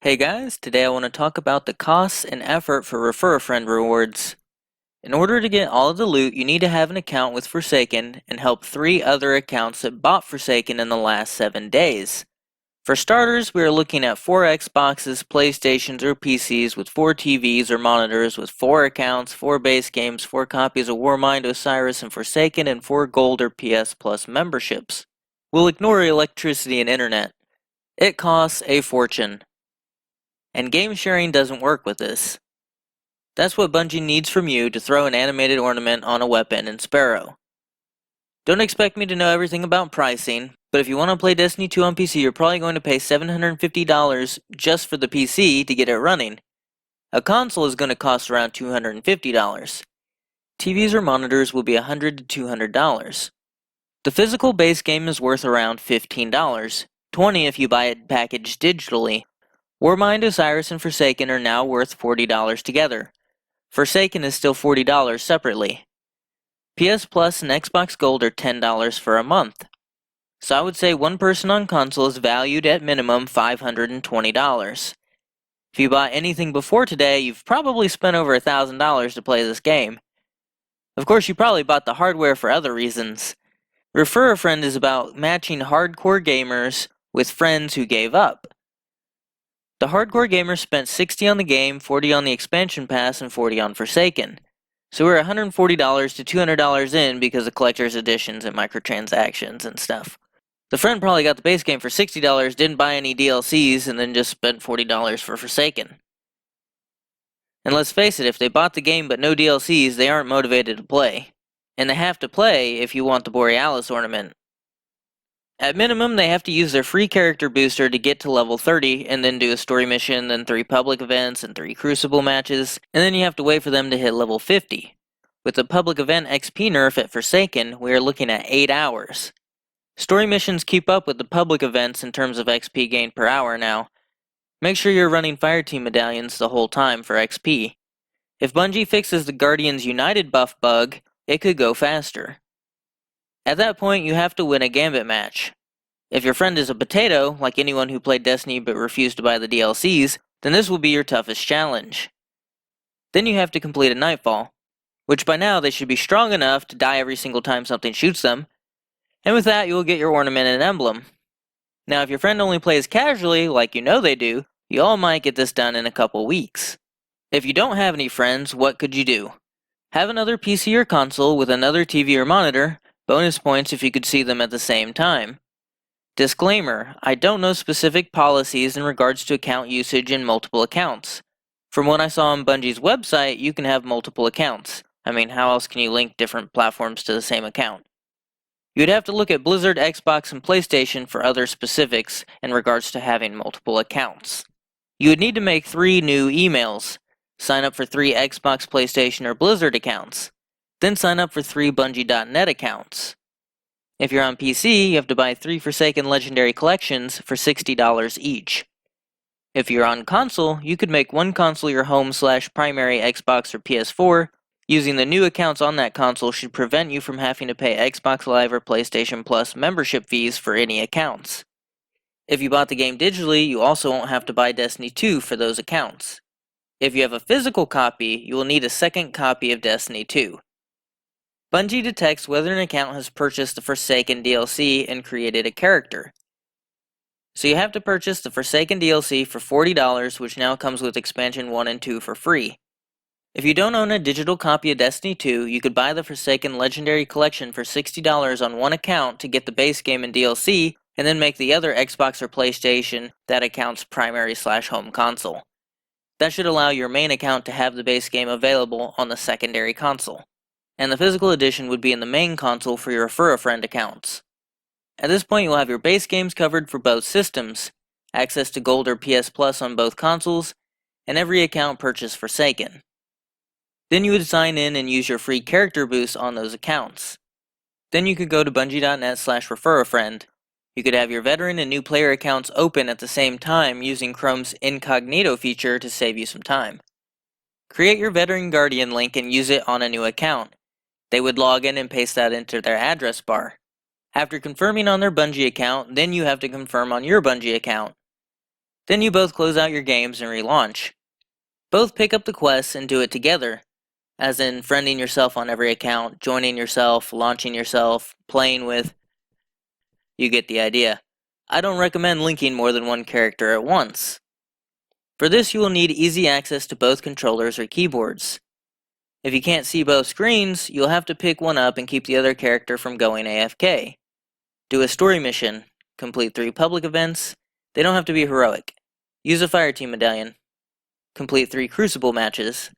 Hey guys, today I want to talk about the costs and effort for Refer a Friend rewards. In order to get all of the loot, you need to have an account with Forsaken and help 3 other accounts that bought Forsaken in the last 7 days. For starters, we are looking at 4 Xboxes, PlayStations, or PCs with 4 TVs or monitors with 4 accounts, 4 base games, 4 copies of Warmind, Osiris, and Forsaken, and 4 Gold or PS Plus memberships. We'll ignore electricity and internet. It costs a fortune. And game sharing doesn't work with this. That's what Bungie needs from you to throw an animated ornament on a weapon in Sparrow. Don't expect me to know everything about pricing, but if you want to play Destiny 2 on PC, you're probably going to pay $750 just for the PC to get it running. A console is going to cost around $250. TVs or monitors will be $100 to $200. The physical base game is worth around $15, $20 if you buy it packaged digitally. Warmind, Osiris, and Forsaken are now worth $40 together. Forsaken is still $40 separately. PS Plus and Xbox Gold are $10 for a month. So I would say one person on console is valued at minimum $520. If you bought anything before today, you've probably spent over $1,000 to play this game. Of course, you probably bought the hardware for other reasons. Refer a Friend is about matching hardcore gamers with friends who gave up. The hardcore gamers spent $60 on the game, $40 on the expansion pass, and $40 on Forsaken. So we're $140 to $200 in because of collector's editions and microtransactions and stuff. The friend probably got the base game for $60, didn't buy any DLCs, and then just spent $40 for Forsaken. And let's face it, if they bought the game but no DLCs, they aren't motivated to play. And they have to play if you want the Borealis ornament. At minimum, they have to use their free character booster to get to level 30, and then do a story mission, then 3 public events, and 3 crucible matches, and then you have to wait for them to hit level 50. With the public event XP nerf at Forsaken, we are looking at 8 hours. Story missions keep up with the public events in terms of XP gained per hour now. Make sure you're running Fireteam medallions the whole time for XP. If Bungie fixes the Guardians United buff bug, it could go faster. At that point, you have to win a Gambit match. If your friend is a potato, like anyone who played Destiny but refused to buy the DLCs, then this will be your toughest challenge. Then you have to complete a Nightfall, which by now they should be strong enough to die every single time something shoots them, and with that you will get your ornament and emblem. Now if your friend only plays casually, like you know they do, you all might get this done in a couple weeks. If you don't have any friends, what could you do? Have another PC or console with another TV or monitor, bonus points if you could see them at the same time. Disclaimer, I don't know specific policies in regards to account usage in multiple accounts. From what I saw on Bungie's website, you can have multiple accounts. I mean, how else can you link different platforms to the same account? You'd have to look at Blizzard, Xbox, and PlayStation for other specifics in regards to having multiple accounts. You would need to make 3 new emails. Sign up for 3 Xbox, PlayStation, or Blizzard accounts. Then sign up for 3 Bungie.net accounts. If you're on PC, you have to buy 3 Forsaken Legendary Collections for $60 each. If you're on console, you could make one console your home/primary Xbox or PS4. Using the new accounts on that console should prevent you from having to pay Xbox Live or PlayStation Plus membership fees for any accounts. If you bought the game digitally, you also won't have to buy Destiny 2 for those accounts. If you have a physical copy, you will need a second copy of Destiny 2. Bungie detects whether an account has purchased the Forsaken DLC and created a character. So you have to purchase the Forsaken DLC for $40, which now comes with Expansion 1 and 2 for free. If you don't own a digital copy of Destiny 2, you could buy the Forsaken Legendary Collection for $60 on one account to get the base game and DLC, and then make the other Xbox or PlayStation that account's primary/home console. That should allow your main account to have the base game available on the secondary console. And the physical edition would be in the main console for your Refer a Friend accounts. At this point, you'll have your base games covered for both systems, access to Gold or PS Plus on both consoles, and every account purchased Forsaken. Then you would sign in and use your free character boost on those accounts. Then you could go to bungie.net/refer a friend. You could have your veteran and new player accounts open at the same time using Chrome's incognito feature to save you some time. Create your veteran guardian link and use it on a new account. They would log in and paste that into their address bar. After confirming on their Bungie account, then you have to confirm on your Bungie account. Then you both close out your games and relaunch. Both pick up the quests and do it together, as in friending yourself on every account, joining yourself, launching yourself, playing with. You get the idea. I don't recommend linking more than one character at once. For this, you will need easy access to both controllers or keyboards. If you can't see both screens, you'll have to pick one up and keep the other character from going AFK. Do a story mission. Complete 3 public events. They don't have to be heroic. Use a Fireteam medallion. Complete 3 Crucible matches.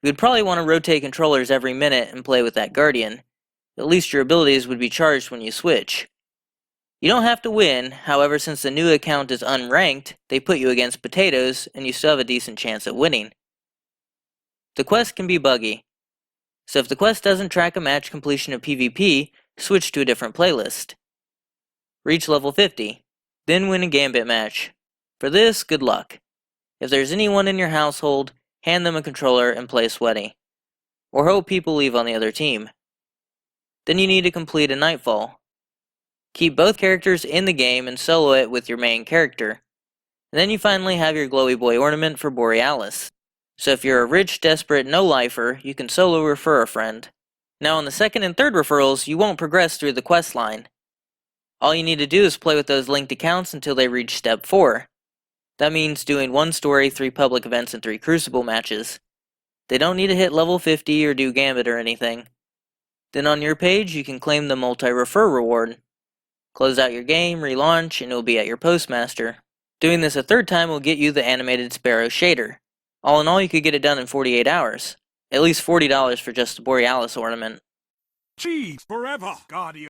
You would probably want to rotate controllers every minute and play with that Guardian. At least your abilities would be charged when you switch. You don't have to win, however, since the new account is unranked, they put you against potatoes and you still have a decent chance at winning. The quest can be buggy, so if the quest doesn't track a match completion of PvP, switch to a different playlist. Reach level 50, then win a Gambit match. For this, good luck. If there's anyone in your household, hand them a controller and play sweaty. Or hope people leave on the other team. Then you need to complete a Nightfall. Keep both characters in the game and solo it with your main character. And then you finally have your Glowy Boy ornament for Borealis. So if you're a rich, desperate, no-lifer, you can solo refer a friend. Now on the second and third referrals, you won't progress through the quest line. All you need to do is play with those linked accounts until they reach step 4. That means doing 1 story, 3 public events, and 3 Crucible matches. They don't need to hit level 50 or do Gambit or anything. Then on your page, you can claim the multi-refer reward. Close out your game, relaunch, and it will be at your postmaster. Doing this a third time will get you the animated Sparrow shader. All in all, you could get it done in 48 hours. At least $40 for just the Borealis ornament. Cheese forever, Guardian.